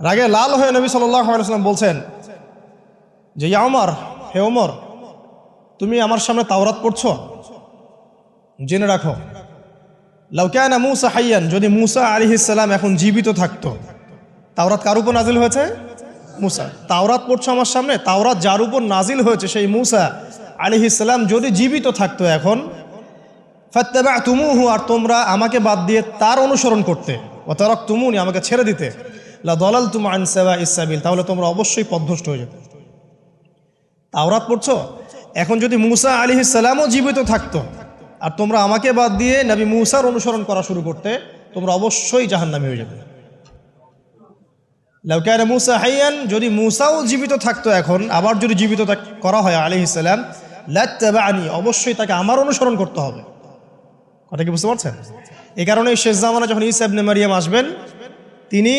রাগে লাল হয়ে নবী সাল্লাল্লাহু আলাইহি ওয়াসাল্লাম বলছেন যে ইয়া ওমর, হে ওমর, তুমি আমার সামনে তাওরাত পড়ছো? জেনে রাখো, লাউ কানা মূসা হাইয়ান, যদি মূসা আলাইহিস সালাম এখন জীবিত থাকতো। তাওরাত কার উপর নাজিল হয়েছে? মূসা। তাওরাত পড়ছো আমার সামনে, তাওরাত যার উপর নাজিল হয়েছে সেই মূসা আলাইহিস সালাম যদি জীবিত থাকতো এখন, ফাত্তাবা'তুমুহু, আর তোমরা আমাকে বাদ দিয়ে তার অনুসরণ করতে, ওয়া তারাকতুমুনি, আমাকে ছেড়ে দিতে, লা দালালতুম আন সাওয়াইস সাবিল, তাহলে তোমরা অবশ্যই পথভ্রষ্ট হয়ে যেতে। তাওরাত পড়ছো, এখন যদি মূসা আলাইহিস সালামও জীবিত থাকতো আর তোমরা আমাকে বাদ দিয়ে নবী মূসার অনুসরণ করা শুরু করতে, তোমরা অবশ্যই জাহান্নামী হয়ে যেতে। লাউ কানা মূসা হাইয়ান, যদি মূসাও জীবিত থাকতো এখন, আবার যদি জীবিত করা হয় আলাইহিস সালাম, লাত্তাবা'নি, অবশ্যই তাকে আমার অনুসরণ করতে হবে। কথা কি বুঝতে পারছেন? এই কারণে শেষ জামানা যখন ঈসা ইবনে মারইয়াম আসবেন, তিনি